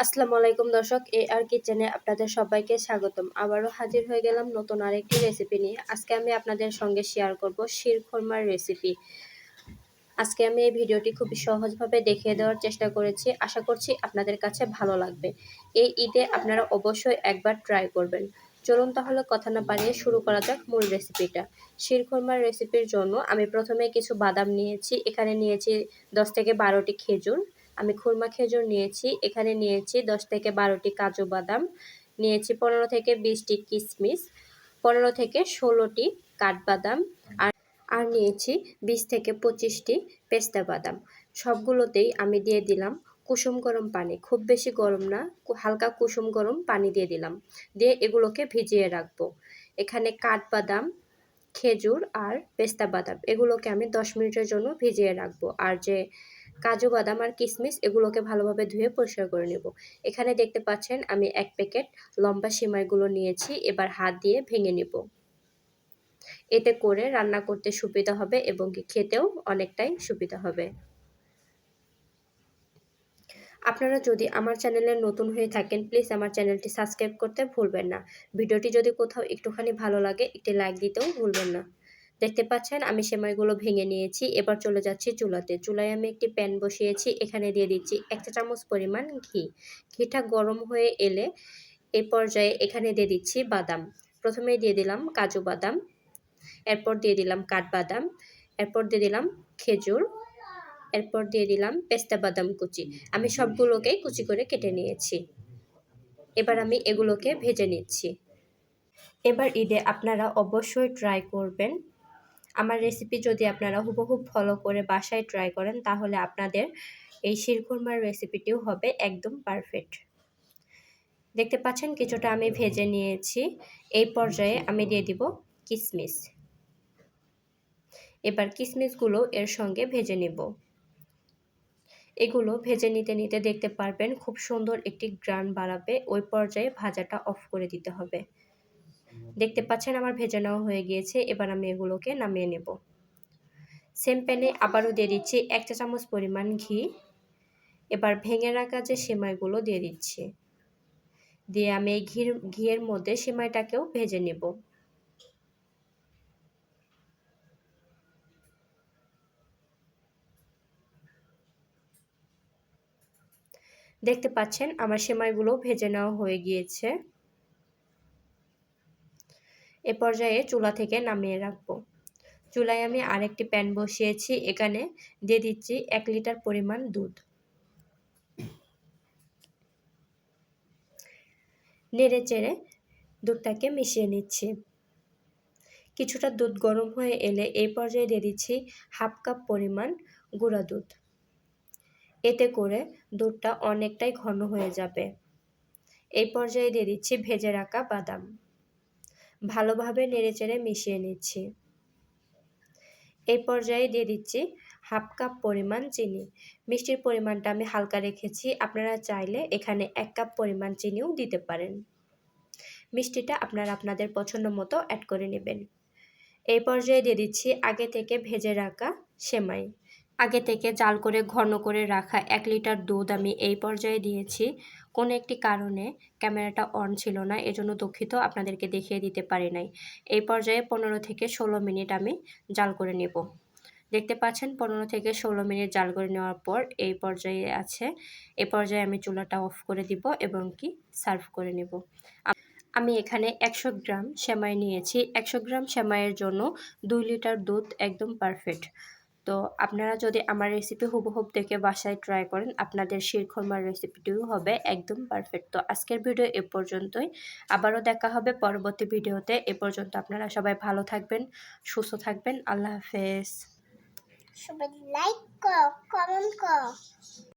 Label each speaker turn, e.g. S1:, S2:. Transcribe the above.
S1: আসসালামু আলাইকুম দর্শক, আর কিচেনে আপনাদের সবাইকে স্বাগতম। আবারও হাজির হয়ে গেলাম নতুন আরেকটি রেসিপি নিয়ে। আজকে আমি আপনাদের সঙ্গে শেয়ার করব শিরখোরমার রেসিপি। আজকে আমি এই ভিডিওটি খুবই সহজভাবে দেখিয়ে দেওয়ার চেষ্টা করেছি। আশা করছি আপনাদের কাছে ভালো লাগবে। এই ঈদে আপনারা অবশ্যই একবার ট্রাই করবেন। চলুন তাহলে কথা না বাড়িয়ে শুরু করা যাক মূল রেসিপিটা। শিরখোরমার রেসিপির জন্য আমি প্রথমে কিছু বাদাম নিয়েছি। এখানে নিয়েছি 10 থেকে 12টি খেজুর। আমি খুরমা খেজুর নিয়েছি। এখানে নিয়েছি 10 থেকে 12টি কাজু বাদাম, নিয়েছি 15 থেকে 20টি কিশমিশ, 15 থেকে 16টি কাঠবাদাম, আর নিয়েছি 20 থেকে 25টি পেস্তা বাদাম। সবগুলোতেই আমি দিয়ে দিলাম কুসুম গরম পানি, খুব বেশি গরম না, হালকা কুসুম গরম পানি দিয়ে দিলাম। দিয়ে এগুলোকে ভিজিয়ে রাখবো। এখানে কাঠবাদাম, খেজুর আর পেস্তা বাদাম এগুলোকে আমি 10 মিনিটের জন্য ভিজিয়ে রাখবো। আর যে কাজু বাদাম আর কিশমিশ এগুলোকে ভালোভাবে ধুয়ে পরিষ্কার করে নেব। এখানে দেখতে পাচ্ছেন আমি 1 প্যাকেট লম্বা সেমাইগুলো নিয়েছি। এবার হাত দিয়ে ভেঙে নেব। এতে করে রান্না করতে সুবিধা হবে এবং খেতেও অনেকটাই সুবিধা হবে। আপনারা যদি আমার চ্যানেলে নতুন হয়ে থাকেন, প্লিজ আমার চ্যানেলটি সাবস্ক্রাইব করতে ভুলবেন না। ভিডিওটি যদি কোথাও একটুখানি ভালো লাগে একটি লাইক দিতেও ভুলবেন না। দেখতে পাচ্ছেন আমি সেমাইগুলো ভেঙে নিয়েছি। এবার চলে যাচ্ছি চুলাতে। চুলায় আমি একটি প্যান বসিয়েছি। এখানে দিয়ে দিচ্ছি 1 চা চামচ পরিমাণ ঘি। ঘিটা গরম হয়ে এলে এই পর্যায়ে এখানে দিয়ে দিচ্ছি বাদাম। প্রথমেই দিয়ে দিলাম কাজু বাদাম, এরপর দিয়ে দিলাম কাঠবাদাম, এরপর দিয়ে দিলাম খেজুর, এরপর দিয়ে দিলাম পেস্তা বাদাম কুচি। আমি সবগুলোকেই কুচি করে কেটে নিয়েছি। এবার আমি এগুলোকে ভেজে নিচ্ছি। এবার ঈদে আপনারা অবশ্যই ট্রাই করবেন। আমার রেসিপি যদি আপনারা হুবহু ফলো করে বাসায় ট্রাই করেন তাহলে আপনাদের এই শিরখোরমার রেসিপিটিও হবে একদম পারফেক্ট। দেখতে পাচ্ছেন কিছুটা আমি ভেজে নিয়েছি। এই পর্যায়ে আমি দিয়ে দিব কিশমিশ। এবার কিশমিশগুলো এর সঙ্গে ভেজে নেব। এগুলো ভেজে নিতে নিতে দেখতে পারবেন খুব সুন্দর একটি গ্রান বাড়াবে। ওই পর্যায়ে ভাজাটা অফ করে দিতে হবে। দেখতে পাচ্ছেন আমার ভেজে নেওয়া হয়ে গিয়েছে। এবার আমি এগুলোকে নামিয়ে নেব। সেম প্যানে আবারও দিয়ে দিচ্ছি 1 চা চামচ পরিমাণ ঘি। এবার ভেঙে রাখা যে সেমাইগুলো দিয়ে দিচ্ছি। দিয়ে আমি এই ঘিয়ের মধ্যে সেমাইটাকেও ভেজে নেব। দেখতে পাচ্ছেন আমার সেমাইগুলো ভেজে নেওয়া হয়ে গিয়েছে। এ পর্যায়ে চুলা থেকে নামিয়ে রাখবো। চুলায় আমি আরেকটি প্যান বসিয়েছি। এখানে দিয়ে দিচ্ছি 1 লিটার পরিমাণ দুধ। নেড়ে চেড়ে দুধটাকে মিশিয়ে নিচ্ছি। কিছুটা দুধ গরম হয়ে এলে এই পর্যায়ে দিয়ে দিচ্ছি 1/2 কাপ পরিমাণ গুঁড়া দুধ। এতে করে দুধটা অনেকটাই ঘন হয়ে যাবে। এই পর্যায়ে দিয়ে দিচ্ছি ভেজে রাখা বাদাম। ভালোভাবে নেড়েচেড়ে মিশিয়ে নিচ্ছি। এই পর্যায়ে দিয়ে দিচ্ছি 1/2 কাপ পরিমাণ চিনি। মিষ্টির পরিমাণটা আমি হালকা রেখেছি। আপনারা চাইলে এখানে 1 কাপ পরিমাণ চিনিও দিতে পারেন। মিষ্টিটা আপনারা আপনাদের পছন্দ মতো অ্যাড করে নেবেন। এই পর্যায়ে দিয়ে দিচ্ছি আগে থেকে ভেজে রাখা সেমাই। আগে থেকে জাল করে ঘন করে রাখা 1 লিটার দুধ আমি এই পর্যায়ে দিয়েছি। কোনো একটি কারণে ক্যামেরাটা অন ছিল না, এজন্য দুঃখিত, আপনাদেরকে দেখিয়ে দিতে পারি নাই। এই পর্যায়ে 15 থেকে 16 মিনিট আমি জাল করে নেব। দেখতে পাচ্ছেন 15 থেকে 16 মিনিট জাল করে নেওয়ার পর এই পর্যায়ে আছে। এই পর্যায়ে আমি চুলাটা অফ করে দিব এবং সার্ভ করে নেব। আমি এখানে 100 গ্রাম সেমাই নিয়েছি। 100 গ্রাম সেমাইয়ের জন্য 2 লিটার দুধ একদম পারফেক্ট। তো আপনারা যদি আমার রেসিপি হুবহুব দেখে বাসায় ট্রাই করেন আপনাদের শিরখোরমার রেসিপিটিও হবে একদম পারফেক্ট। তো আজকের ভিডিও এ পর্যন্তই। আবারও দেখা হবে পরবর্তী ভিডিওতে। এ পর্যন্ত আপনারা সবাই ভালো থাকবেন, সুস্থ থাকবেন। আল্লাহ হাফেজ।
S2: সবাই লাইক করো, কমেন্ট করো।